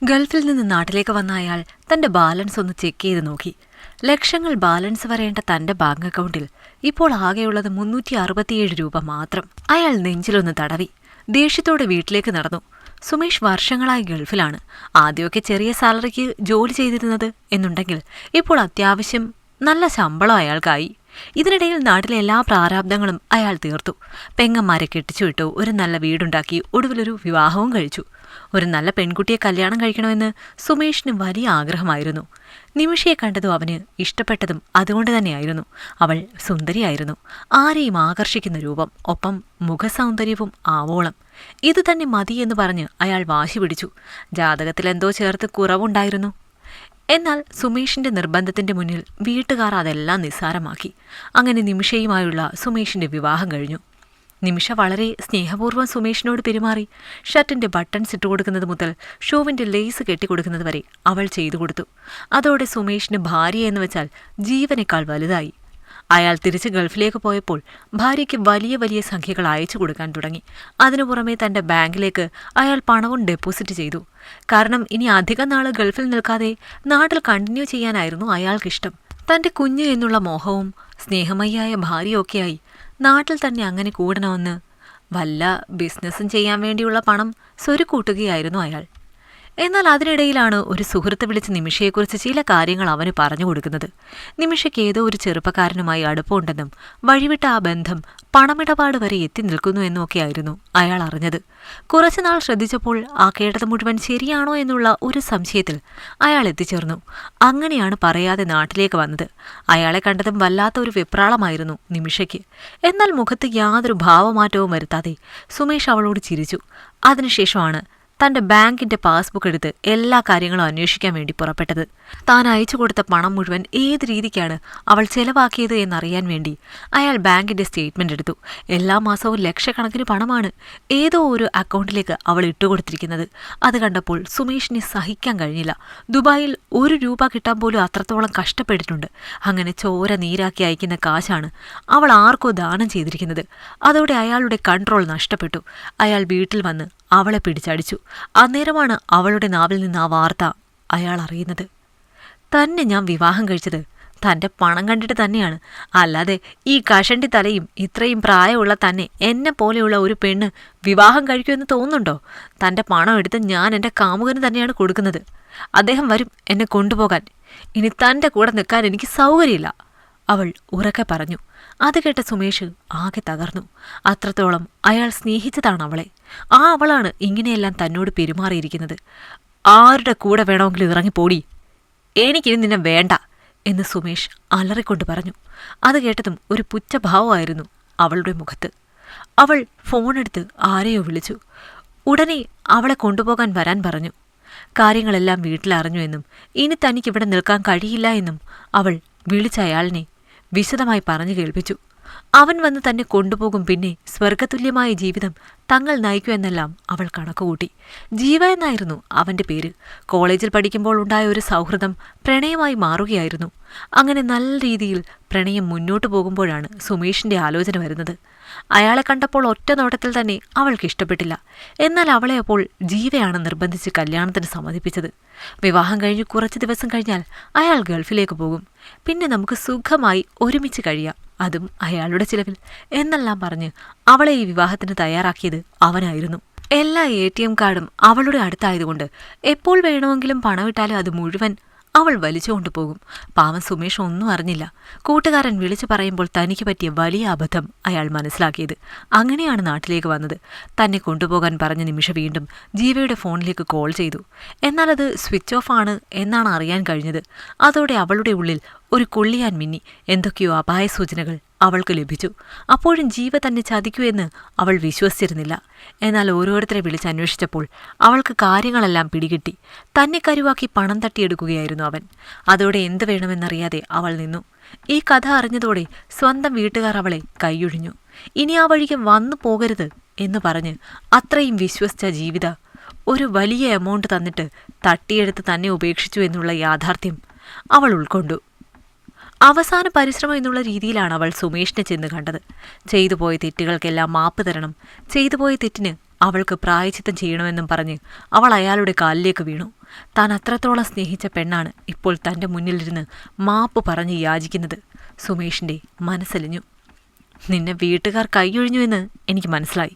ഗൾഫിൽ നിന്ന് നാട്ടിലേക്ക് വന്ന അയാൾ തന്റെ ബാലൻസ് ഒന്ന് ചെക്ക് ചെയ്ത് നോക്കി. ലക്ഷങ്ങൾ ബാലൻസ് വരേണ്ട തന്റെ ബാങ്ക് അക്കൗണ്ടിൽ ഇപ്പോൾ ആകെയുള്ളത് 367 രൂപ മാത്രം. അയാൾ നെഞ്ചിലൊന്ന് തടവി ദേഷ്യത്തോടെ വീട്ടിലേക്ക് നടന്നു. സുമേഷ് വർഷങ്ങളായി ഗൾഫിലാണ്. ആദ്യമൊക്കെ ചെറിയ സാലറിക്ക് ജോലി ചെയ്തിരുന്നത് എന്നുണ്ടെങ്കിൽ ഇപ്പോൾ അത്യാവശ്യം നല്ല ശമ്പളം അയാൾക്കായി. ഇതിനിടയിൽ നാട്ടിലെ എല്ലാ പ്രാരാബ്ദങ്ങളും അയാൾ തീർത്തു. പെങ്ങന്മാരെ കെട്ടിച്ചുവിട്ടു, ഒരു നല്ല വീടുണ്ടാക്കി, ഒടുവിലൊരു വിവാഹവും കഴിച്ചു. ഒരു നല്ല പെൺകുട്ടിയെ കല്യാണം കഴിക്കണമെന്ന് സുമേഷിന് വലിയ ആഗ്രഹമായിരുന്നു. നിമിഷയെ കണ്ടതും അവന് ഇഷ്ടപ്പെട്ടതും അതുകൊണ്ട് തന്നെയായിരുന്നു. അവൾ സുന്ദരിയായിരുന്നു, ആരെയും ആകർഷിക്കുന്ന രൂപം, ഒപ്പം മുഖസൗന്ദര്യവും ആവോളം. ഇത് തന്നെ മതിയെന്ന് പറഞ്ഞ് അയാൾ വാശി പിടിച്ചു. ജാതകത്തിലെന്തോ ചേർത്ത് കുറവുണ്ടായിരുന്നു. എന്നാൽ സുമേഷിന്റെ നിർബന്ധത്തിന്റെ മുന്നിൽ വീട്ടുകാർ അതെല്ലാം നിസ്സാരമാക്കി. അങ്ങനെ നിമിഷയുമായുള്ള സുമേഷിന്റെ വിവാഹം കഴിഞ്ഞു. നിമിഷ വളരെ സ്നേഹപൂർവ്വം സുമേഷിനോട് പെരുമാറി. ഷർട്ടിന്റെ ബട്ടൺസ് ഇട്ടുകൊടുക്കുന്നത് മുതൽ ഷൂവിന്റെ ലേസ് കെട്ടിക്കൊടുക്കുന്നത് വരെ അവൾ ചെയ്തു കൊടുത്തു. അതോടെ സുമേഷിന് ഭാര്യ എന്ന് വെച്ചാൽ ജീവനേക്കാൾ വലുതായി. അയാൾ തിരിച്ച് ഗൾഫിലേക്ക് പോയപ്പോൾ ഭാര്യയ്ക്ക് വലിയ വലിയ സംഖ്യകൾ അയച്ചു കൊടുക്കാൻ തുടങ്ങി. അതിനു പുറമെ തന്റെ ബാങ്കിലേക്ക് അയാൾ പണവും ഡെപ്പോസിറ്റ് ചെയ്തു. കാരണം ഇനി അധികം നാള് ഗൾഫിൽ നിൽക്കാതെ നാട്ടിൽ കണ്ടിന്യൂ ചെയ്യാനായിരുന്നു അയാൾക്കിഷ്ടം. തന്റെ കുഞ്ഞ് എന്നുള്ള മോഹവും സ്നേഹമയ്യായ ഭാര്യയൊക്കെയായി നാട്ടിൽ തന്നെ അങ്ങനെ കൂടണമെന്ന് വല്ല ബിസിനസ്സും ചെയ്യാൻ വേണ്ടിയുള്ള പണം സ്വരുക്കൂട്ടുകയായിരുന്നു അയാൾ. എന്നാൽ അതിനിടയിലാണ് ഒരു സുഹൃത്ത് വിളിച്ച് നിമിഷയെക്കുറിച്ച് ചില കാര്യങ്ങൾ അവന് പറഞ്ഞു കൊടുക്കുന്നത്. നിമിഷയ്ക്ക് ഏതോ ഒരു ചെറുപ്പക്കാരനുമായി അടുപ്പമുണ്ടെന്നും വഴിവിട്ട ആ ബന്ധം പണമിടപാട് വരെ എത്തി നിൽക്കുന്നു എന്നുമൊക്കെയായിരുന്നു അയാൾ അറിഞ്ഞത്. കുറച്ചുനാൾ ശ്രദ്ധിച്ചപ്പോൾ ആ കേട്ടത് മുഴുവൻ ശരിയാണോ എന്നുള്ള ഒരു സംശയത്തിൽ അയാൾ എത്തിച്ചേർന്നു. അങ്ങനെയാണ് പറയാതെ നാട്ടിലേക്ക് വന്നത്. അയാളെ കണ്ടതും വല്ലാത്ത ഒരു വെപ്രാളമായിരുന്നു നിമിഷയ്ക്ക്. എന്നാൽ മുഖത്ത് യാതൊരു ഭാവമാറ്റവും വരുത്താതെ സുമേഷ് അവളോട് ചിരിച്ചു. അതിനുശേഷമാണ് തന്റെ ബാങ്കിന്റെ പാസ്ബുക്ക് എടുത്ത് എല്ലാ കാര്യങ്ങളും അന്വേഷിക്കാൻ വേണ്ടി പുറപ്പെട്ടത്. താൻ അയച്ചു കൊടുത്ത പണം മുഴുവൻ ഏത് രീതിക്കാണ് അവൾ ചെലവാക്കിയത് എന്നറിയാൻ വേണ്ടി അയാൾ ബാങ്കിന്റെ സ്റ്റേറ്റ്മെന്റ് എടുത്തു. എല്ലാ മാസവും ലക്ഷക്കണക്കിന് പണമാണ് ഏതോ ഒരു അക്കൗണ്ടിലേക്ക് അവൾ ഇട്ടുകൊടുത്തിരിക്കുന്നത്. അത് കണ്ടപ്പോൾ സുമേഷിനെ സഹിക്കാൻ കഴിഞ്ഞില്ല. ദുബായിൽ 1 രൂപ കിട്ടാൻ പോലും അത്രത്തോളം കഷ്ടപ്പെട്ടിട്ടുണ്ട്. അങ്ങനെ ചോര നീരാക്കി അയക്കുന്ന കാശാണ് അവൾ ആർക്കോ ദാനം ചെയ്തിരിക്കുന്നത്. അതോടെ അയാളുടെ കൺട്രോൾ നഷ്ടപ്പെട്ടു. അയാൾ വീട്ടിൽ വന്ന് അവളെ പിടിച്ചടിച്ചു. അന്നേരമാണ് അവളുടെ നാവിൽ നിന്ന് ആ വാർത്ത അയാൾ അറിയുന്നത്. തന്നെ ഞാൻ വിവാഹം കഴിച്ചത് തന്റെ പണം കണ്ടിട്ട് തന്നെയാണ്. അല്ലാതെ ഈ കഷണ്ടി തലയും ഇത്രയും പ്രായമുള്ള തന്നെ എന്നെ പോലെയുള്ള ഒരു പെണ്ണ് വിവാഹം കഴിക്കുമെന്ന് തോന്നുന്നുണ്ടോ? തന്റെ പണം എടുത്ത് ഞാൻ എൻ്റെ കാമുകന് തന്നെയാണ് കൊടുക്കുന്നത്. അദ്ദേഹം വരും എന്നെ കൊണ്ടുപോകാൻ. ഇനി തൻ്റെ കൂടെ നിൽക്കാൻ എനിക്ക് സൗകര്യമില്ല, അവൾ ഉറക്കെ പറഞ്ഞു. അത് കേട്ട സുമേഷ് ആകെ തകർന്നു. അത്രത്തോളം അയാൾ സ്നേഹിച്ചതാണ് അവളെ. ആ അവളാണ് ഇങ്ങനെയെല്ലാം തന്നോട് പെരുമാറിയിരിക്കുന്നത്. ആരുടെ കൂടെ വേണമെങ്കിലും ഇറങ്ങിപ്പോടി, എനിക്കിനി നിന്നെ വേണ്ട എന്ന് സുമേഷ് അലറിക്കൊണ്ട് പറഞ്ഞു. അത് കേട്ടതും ഒരു പുച്ഛഭാവമായിരുന്നു അവളുടെ മുഖത്ത്. അവൾ ഫോണെടുത്ത് ആരെയോ വിളിച്ചു. ഉടനെ അവളെ കൊണ്ടുപോകാൻ വരാൻ പറഞ്ഞു. കാര്യങ്ങളെല്ലാം വീട്ടിലറിഞ്ഞു എന്നും ഇനി തനിക്കിവിടെ നിൽക്കാൻ കഴിയില്ല എന്നും അവൾ വിളിച്ച അയാളിനെ വിശദമായി പറഞ്ഞു കേൾപ്പിച്ചു. അവൻ വന്ന് തന്നെ കൊണ്ടുപോകും, പിന്നെ സ്വർഗതുല്യമായ ജീവിതം തങ്ങൾ നയിക്കൂ എന്നെല്ലാം അവൾ കണക്കുകൂട്ടി. ജീവ എന്നായിരുന്നു അവന്റെ പേര്. കോളേജിൽ പഠിക്കുമ്പോൾ ഉണ്ടായ ഒരു സൗഹൃദം പ്രണയമായി മാറുകയായിരുന്നു. അങ്ങനെ നല്ല രീതിയിൽ പ്രണയം മുന്നോട്ടു പോകുമ്പോഴാണ് സുമേഷിന്റെ ആലോചന വരുന്നത്. അയാളെ കണ്ടപ്പോൾ ഒറ്റ നോട്ടത്തിൽ തന്നെ അവൾക്ക് ഇഷ്ടപ്പെട്ടില്ല. എന്നാൽ അവളെ അപ്പോൾ ജീവയാണ് നിർബന്ധിച്ച് കല്യാണത്തിന് സമ്മതിപ്പിച്ചത്. വിവാഹം കഴിഞ്ഞ് കുറച്ച് ദിവസം കഴിഞ്ഞാൽ അയാൾ ഗൾഫിലേക്ക് പോകും. പിന്നെ നമുക്ക് സുഖമായി ഒരുമിച്ച് കഴിയാം, അതും അയാളുടെ ചിലവിൽ എന്നെല്ലാം പറഞ്ഞ് അവളെ ഈ വിവാഹത്തിന് തയ്യാറാക്കിയത് അവനായിരുന്നു. എല്ലാ ATM കാർഡും അവളുടെ അടുത്തായതുകൊണ്ട് എപ്പോൾ വേണമെങ്കിലും പണമിട്ടാലും അത് മുഴുവൻ അവൾ വലിച്ചുകൊണ്ടു പോകും. പാവം സുമേഷ് ഒന്നും അറിഞ്ഞില്ല. കൂട്ടുകാരൻ വിളിച്ചു പറയുമ്പോൾ തനിക്ക് പറ്റിയ വലിയ അബദ്ധം അയാൾ മനസ്സിലാക്കിയത്. അങ്ങനെയാണ് നാട്ടിലേക്ക് വന്നത്. തന്നെ കൊണ്ടുപോകാൻ പറഞ്ഞ നിമിഷ വീണ്ടും ജീവയുടെ ഫോണിലേക്ക് കോൾ ചെയ്തു. എന്നാൽ അത് സ്വിച്ച് ഓഫ് ആണ് എന്നാണ് അറിയാൻ കഴിഞ്ഞത്. അതോടെ അവളുടെ ഉള്ളിൽ ഒരു കൊള്ളിയാൻ മിന്നി. എന്തൊക്കെയോ അപായ സൂചനകൾ അവൾക്ക് ലഭിച്ചു. അപ്പോഴും ജീവ തന്നെ ചതിക്കൂ എന്ന് അവൾ വിശ്വസിച്ചിരുന്നില്ല. എന്നാൽ ഓരോരുത്തരെ വിളിച്ചന്വേഷിച്ചപ്പോൾ അവൾക്ക് കാര്യങ്ങളെല്ലാം പിടികിട്ടി. തന്നെ കരുവാക്കി പണം തട്ടിയെടുക്കുകയായിരുന്നു അവൻ. അതോടെ എന്ത് വേണമെന്നറിയാതെ അവൾ നിന്നു. ഈ കഥ അറിഞ്ഞതോടെ സ്വന്തം വീട്ടുകാർ അവളെ കൈയൊഴിഞ്ഞു. ഇനി ആ വഴിക്ക് വന്നു പോകരുത് എന്ന് പറഞ്ഞ് അത്രയും വിശ്വസിച്ച ജീവിത ഒരു വലിയ എമൗണ്ട് തന്നിട്ട് തട്ടിയെടുത്ത് തന്നെ ഉപേക്ഷിച്ചു എന്നുള്ള യാഥാർത്ഥ്യം അവൾ ഉൾക്കൊണ്ടു. അവസാന പരിശ്രമം എന്നുള്ള രീതിയിലാണ് അവൾ സുമേഷിനെ ചെന്ന് കണ്ടത്. ചെയ്തുപോയ തെറ്റുകൾക്കെല്ലാം മാപ്പ് തരണം, ചെയ്തുപോയ തെറ്റിന് അവൾക്ക് പ്രായശ്ചിത്തം ചെയ്യണമെന്നും പറഞ്ഞ് അവൾ അയാളുടെ കാലിലേക്ക് വീണു. താൻ അത്രത്തോളം സ്നേഹിച്ച പെണ്ണാണ് ഇപ്പോൾ തൻ്റെ മുന്നിലിരുന്ന് മാപ്പ് പറഞ്ഞ് യാചിക്കുന്നത്. സുമേഷിൻ്റെ മനസ്സലിഞ്ഞു. നിന്നെ വീട്ടുകാർ കൈയൊഴിഞ്ഞു എന്ന് എനിക്ക് മനസ്സിലായി.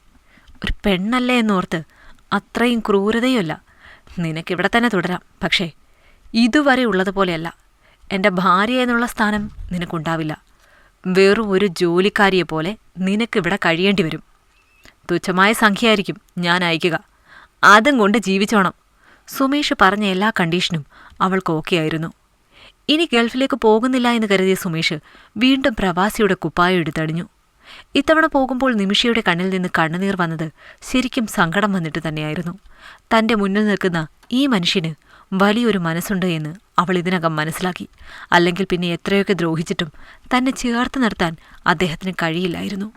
ഒരു പെണ്ണല്ലേ എന്നോർത്ത് അത്രയും ക്രൂരതയുമല്ല. നിനക്കിവിടെ തന്നെ തുടരാം. പക്ഷേ ഇതുവരെ ഉള്ളതുപോലെയല്ല. എൻ്റെ ഭാര്യ എന്നുള്ള സ്ഥാനം നിനക്കുണ്ടാവില്ല. വെറും ഒരു ജോലിക്കാരിയെപ്പോലെ നിനക്കിവിടെ കഴിയേണ്ടി വരും. തുച്ഛമായ സംഖ്യയായിരിക്കും ഞാൻ അയക്കുക. അതും കൊണ്ട് ജീവിച്ചോണം. സുമേഷ് പറഞ്ഞ എല്ലാ കണ്ടീഷനും അവൾക്ക് ഓക്കെ ആയിരുന്നു. ഇനി ഗൾഫിലേക്ക് പോകുന്നില്ല എന്ന് കരുതിയ സുമേഷ് വീണ്ടും പ്രവാസിയുടെ കുപ്പായം എടുത്തണിഞ്ഞു. ഇത്തവണ പോകുമ്പോൾ നിമിഷയുടെ കണ്ണിൽ നിന്ന് കണ്ണുനീർ വന്നത് ശരിക്കും സങ്കടം വന്നിട്ട് തന്നെയായിരുന്നു. തൻ്റെ മുന്നിൽ നിൽക്കുന്ന ഈ മനുഷ്യന് വലിയൊരു മനസ്സുണ്ട് എന്ന് അവൾ ഇതിനകം മനസ്സിലാക്കി. അല്ലെങ്കിൽ പിന്നെ എത്രയൊക്കെ ദ്രോഹിച്ചിട്ടും തന്നെ ചേർത്ത് നിർത്താൻ അദ്ദേഹത്തിന് കഴിയില്ലായിരുന്നു.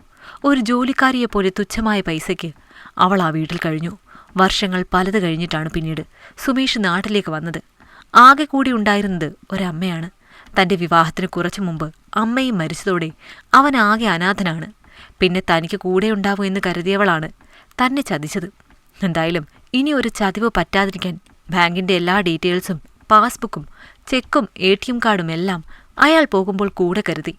ഒരു ജോലിക്കാരിയെപ്പോലെ തുച്ഛമായ പൈസയ്ക്ക് അവൾ ആ വീട്ടിൽ കഴിഞ്ഞു. വർഷങ്ങൾ പലത് കഴിഞ്ഞിട്ടാണ് പിന്നീട് സുമേഷ് നാട്ടിലേക്ക് വന്നത്. ആകെ കൂടി ഉണ്ടായിരുന്നത് ഒരമ്മയാണ്. തൻ്റെ വിവാഹത്തിന് കുറച്ചു മുമ്പ് അമ്മയും മരിച്ചതോടെ അവൻ ആകെ അനാഥനാണ്. പിന്നെ തനിക്ക് കൂടെ ഉണ്ടാവും എന്ന് കരുതിയവളാണ് തന്നെ ചതിച്ചത്. എന്തായാലും ഇനി ഒരു ചതിവ് പറ്റാതിരിക്കാൻ ബാങ്കിൻ്റെ എല്ലാ ഡീറ്റെയിൽസും പാസ്ബുക്കും ചെക്കും ATM കാർഡും എല്ലാം അയാൾ പോകുമ്പോൾ കൂടെ കരുതി.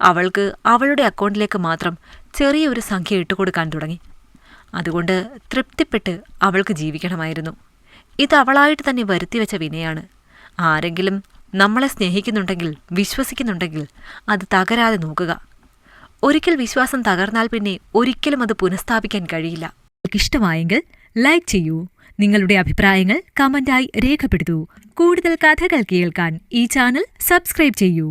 അവൾക്ക് അവളുടെ അക്കൗണ്ടിലേക്ക് മാത്രം ചെറിയൊരു സംഖ്യ ഇട്ടുകൊടുക്കാൻ തുടങ്ങി. അതുകൊണ്ട് തൃപ്തിപ്പെട്ട് അവൾക്ക് ജീവിക്കണമായിരുന്നു. ഇത് അവളായിട്ട് തന്നെ വരുത്തിവെച്ച വിനയാണ്. ആരെങ്കിലും നമ്മളെ സ്നേഹിക്കുന്നുണ്ടെങ്കിൽ, വിശ്വസിക്കുന്നുണ്ടെങ്കിൽ അത് തകരാതെ നോക്കുക. ഒരിക്കൽ വിശ്വാസം തകർന്നാൽ പിന്നെ ഒരിക്കലും അത് പുനഃസ്ഥാപിക്കാൻ കഴിയില്ല. ഇഷ്ടമായെങ്കിൽ ലൈക്ക് ചെയ്യൂ. നിങ്ങളുടെ അഭിപ്രായങ്ങൾ കമന്റായി രേഖപ്പെടുത്തൂ. കൂടുതൽ കഥകൾ കേൾക്കാൻ ഈ ചാനൽ സബ്സ്ക്രൈബ് ചെയ്യൂ.